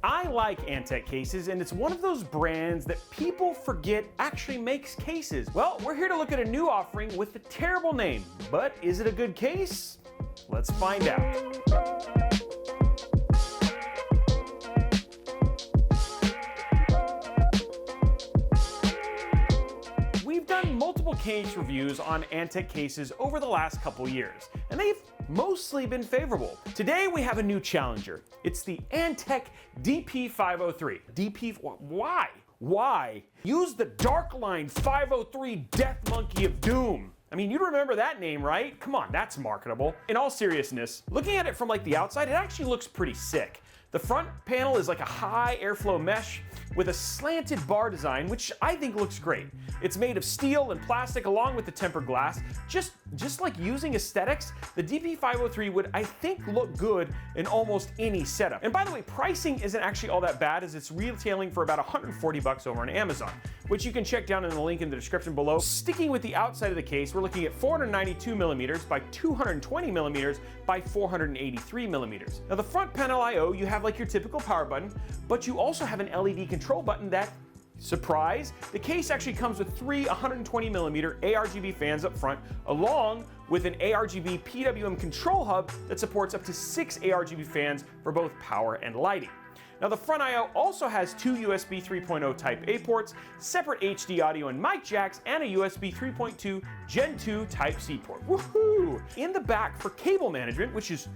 I like Antec cases, and it's one of those brands that people forget actually makes cases. Well, we're here to look at a new offering with a terrible name, but is it a good case? Let's find out. We've done multiple case reviews on Antec cases over the last couple years, and they've mostly been favorable. Today we have a new challenger. It's the Antec DP503. Why? Why? Use the Darkline 503 Death Monkey of Doom. I mean, you remember that name, right? Come on, that's marketable. In all seriousness, looking at it from like the outside, it actually looks pretty sick. The front panel is like a high airflow mesh with a slanted bar design, which I think looks great. It's made of steel and plastic along with the tempered glass. Just like using aesthetics, the DP503 would, I think, look good in almost any setup. And by the way, pricing isn't actually all that bad, as it's retailing for about 140 bucks over on Amazon, which you can check down in the link in the description below. Sticking with the outside of the case, we're looking at 492 millimeters by 220 millimeters by 483 millimeters. Now the front panel I/O, you have like your typical power button, but you also have an LED control button that, surprise, the case actually comes with 3 120 millimeter ARGB fans up front, along with an ARGB PWM control hub that supports up to 6 ARGB fans for both power and lighting. Now the front I/O also has 2 USB 3.0 Type A ports, separate HD audio and mic jacks, and a USB 3.2 Gen 2 Type C port. Woohoo! In the back for cable management, which is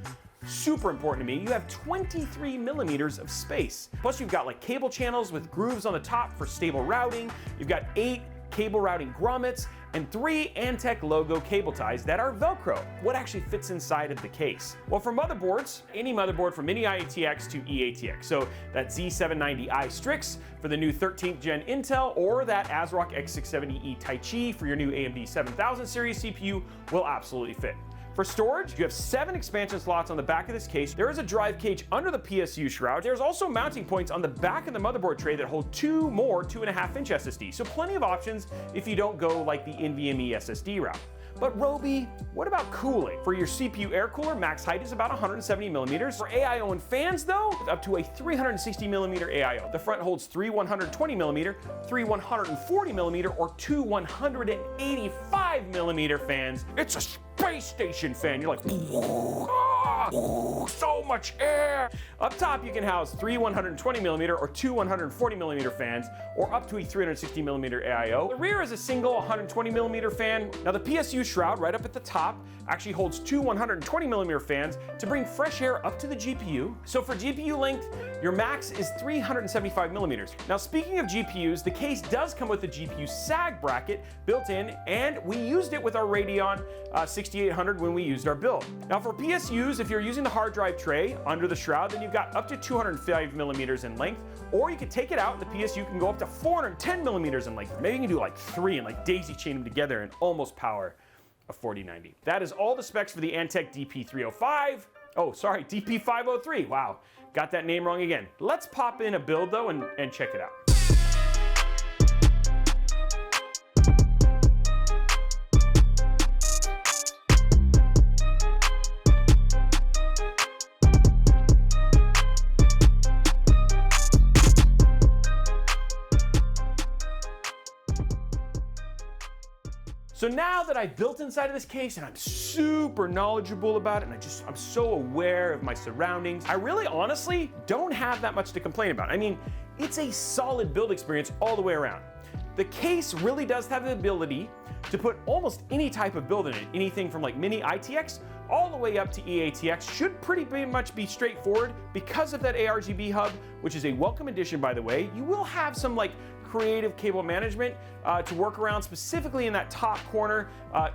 super important to me, you have 23 millimeters of space. Plus you've got like cable channels with grooves on the top for stable routing. You've got 8 cable routing grommets and 3 Antec logo cable ties that are Velcro. What actually fits inside of the case? Well, for motherboards, any motherboard from Mini IATX to EATX. So that Z790i Strix for the new 13th gen Intel, or that ASRock X670E Taichi for your new AMD 7000 series CPU will absolutely fit. For storage, you have 7 expansion slots on the back of this case. There is a drive cage under the PSU shroud. There's also mounting points on the back of the motherboard tray that hold 2 more 2.5-inch SSDs. So plenty of options if you don't go like the NVMe SSD route. But Robey, what about cooling? For your CPU air cooler, max height is about 170 millimeters. For AIO and fans though, up to a 360 millimeter AIO. The front holds 3 120 millimeter, 3 140 millimeter, or 2 185 millimeter fans. It's a space station fan. You're like, so much air. Up top, you can house 3 120 millimeter or 2 140 millimeter fans, or up to a 360 millimeter AIO. The rear is a single 120 millimeter fan. Now the PSU shroud right up at the top actually holds 2 120 millimeter fans to bring fresh air up to the GPU. So for GPU length, your max is 375 millimeters. Now speaking of GPUs, the case does come with a GPU sag bracket built in, and we used it with our Radeon 6800 when we used our build. Now for PSUs, if you're using the hard drive tray under the shroud, then you've got up to 205 millimeters in length, or you could take it out and the PSU can go up to 410 millimeters in length. Maybe you can do like 3 and like daisy chain them together and almost power a 4090. That is all the specs for the Antec DP305. Oh, sorry, DP503. Wow, got that name wrong again. Let's pop in a build though and check it out. So now that I've built inside of this case and I'm super knowledgeable about it, and I'm so aware of my surroundings, I really honestly don't have that much to complain about. I mean, it's a solid build experience all the way around. The case really does have the ability to put almost any type of build in it. Anything from like Mini ITX all the way up to EATX should pretty much be straightforward because of that ARGB hub, which is a welcome addition, by the way. You will have some like creative cable management to work around, specifically in that top corner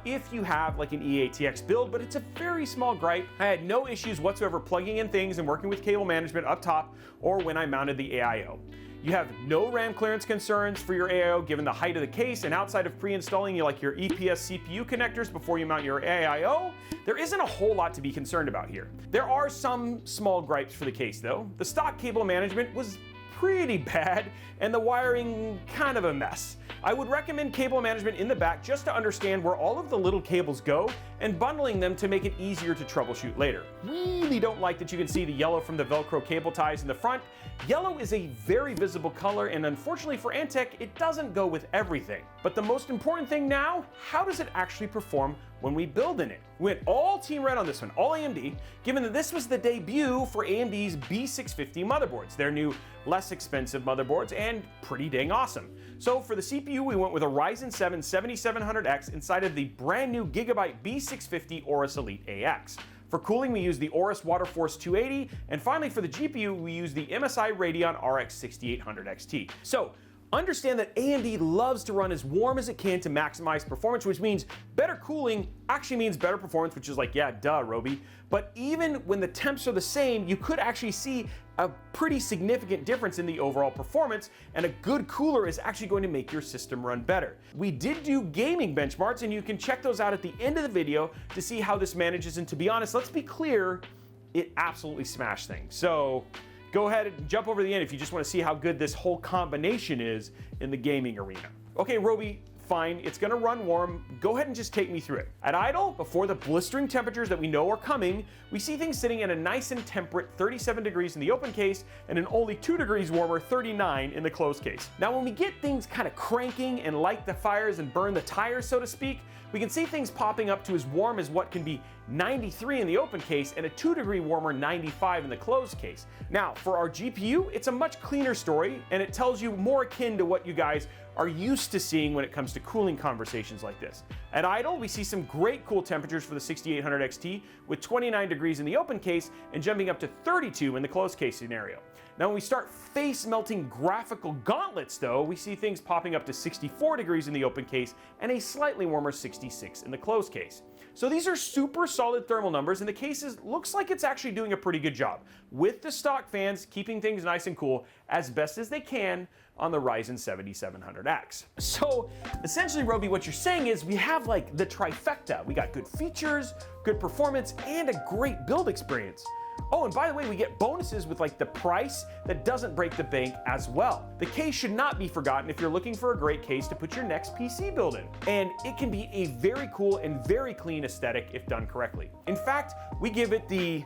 if you have like an EATX build, but it's a very small gripe. I had no issues whatsoever plugging in things and working with cable management up top or when I mounted the AIO. You have no RAM clearance concerns for your AIO given the height of the case, and outside of pre-installing your EPS CPU connectors before you mount your AIO, there isn't a whole lot to be concerned about here. There are some small gripes for the case though. The stock cable management was pretty bad, and the wiring kind of a mess. I would recommend cable management in the back just to understand where all of the little cables go and bundling them to make it easier to troubleshoot later. Really don't like that you can see the yellow from the Velcro cable ties in the front. Yellow is a very visible color, and unfortunately for Antec, it doesn't go with everything. But the most important thing now, how does it actually perform when we build in it? We went all Team Red on this one, all AMD, given that this was the debut for AMD's B650 motherboards, their new, less expensive motherboards, and pretty dang awesome. So for the CPU, we went with a Ryzen 7 7700X inside of the brand new Gigabyte B650 AORUS Elite AX. For cooling, we used the AORUS WaterForce 280, and finally for the GPU, we used the MSI Radeon RX 6800 XT. So understand that AMD loves to run as warm as it can to maximize performance, which means better cooling actually means better performance, which is like, yeah, duh, Robey. But even when the temps are the same, you could actually see a pretty significant difference in the overall performance, and a good cooler is actually going to make your system run better. We did do gaming benchmarks, and you can check those out at the end of the video to see how this manages, and to be honest, let's be clear, it absolutely smashed things. So go ahead and jump over to the end if you just want to see how good this whole combination is in the gaming arena. Okay, Robey, fine, it's gonna run warm. Go ahead and just take me through it. At idle, before the blistering temperatures that we know are coming, we see things sitting at a nice and temperate 37 degrees in the open case and an only 2 degrees warmer 39 in the closed case. Now, when we get things kind of cranking and light the fires and burn the tires, so to speak, we can see things popping up to as warm as what can be 93 in the open case and a 2 degree warmer 95 in the closed case. Now, for our GPU, it's a much cleaner story, and it tells you more akin to what you guys are used to seeing when it comes to cooling conversations like this. At idle, we see some great cool temperatures for the 6800 XT with 29 degrees in the open case and jumping up to 32 in the closed case scenario. Now, when we start face-melting graphical gauntlets, though, we see things popping up to 64 degrees in the open case and a slightly warmer 66 in the closed case. So these are super solid thermal numbers, and the case looks like it's actually doing a pretty good job with the stock fans keeping things nice and cool as best as they can on the Ryzen 7700X. So essentially, Robey, what you're saying is we have like the trifecta. We got good features, good performance, and a great build experience. Oh, and by the way, we get bonuses with like the price that doesn't break the bank as well. The case should not be forgotten if you're looking for a great case to put your next PC build in. And it can be a very cool and very clean aesthetic if done correctly. In fact, we give it the,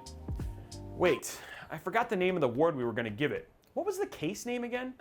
wait, I forgot the name of the award we were gonna give it. What was the case name again?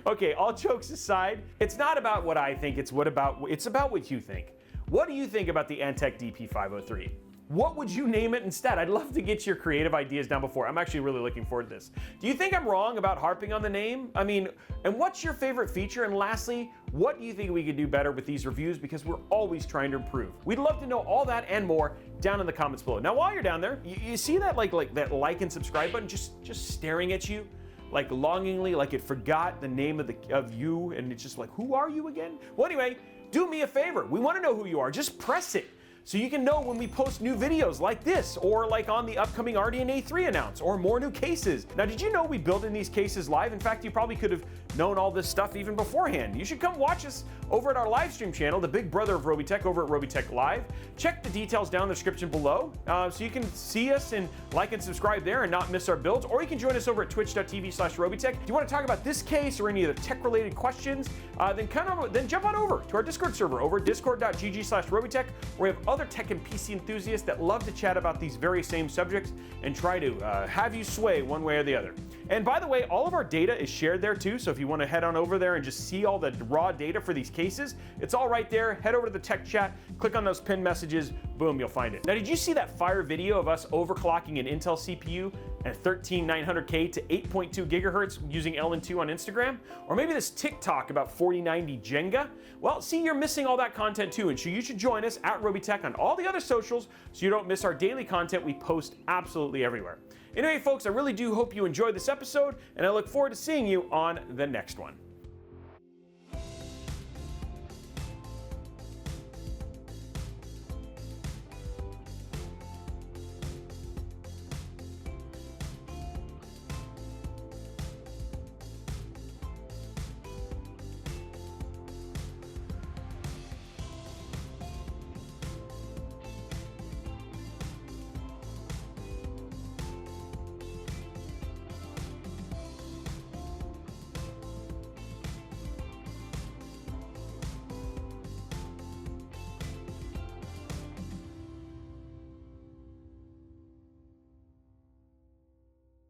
Okay, all jokes aside, it's not about what I think, it's about what you think. What do you think about the Antec DP503? What would you name it instead? I'd love to get your creative ideas down before. I'm actually really looking forward to this. Do you think I'm wrong about harping on the name? I mean, and what's your favorite feature? And lastly, what do you think we could do better with these reviews? Because we're always trying to improve. We'd love to know all that and more down in the comments below. Now, while you're down there, you see that that like and subscribe button just staring at you? Like longingly, like it forgot the name of you, and it's just like, who are you again? Well, anyway, do me a favor. We want to know who you are. Just press it so you can know when we post new videos like this, or like on the upcoming RDNA 3 announce, or more new cases. Now, did you know we build in these cases live? In fact, you probably could have known all this stuff even beforehand. You should come watch us over at our live stream channel, the big brother of Robeytech, over at Robeytech Live. Check the details down in the description below so you can see us and like and subscribe there and not miss our builds, or you can join us over at twitch.tv/Robeytech. If you want to talk about this case or any of the tech-related questions, then jump on over to our Discord server over at discord.gg/Robeytech, where we have other tech and PC enthusiasts that love to chat about these very same subjects and try to have you sway one way or the other. And by the way, all of our data is shared there too, so if you want to head on over there and just see all the raw data for these cases, it's all right there. Head over to the tech chat, click on those pinned messages, boom, you'll find it. Now, did you see that fire video of us overclocking an Intel CPU at 13900K to 8.2 gigahertz using LN2 on Instagram? Or maybe this TikTok about 4090 Jenga? Well, see, you're missing all that content too, and so you should join us at Robeytech on all the other socials so you don't miss our daily content we post absolutely everywhere. Anyway, folks, I really do hope you enjoyed this episode, and I look forward to seeing you on the next one.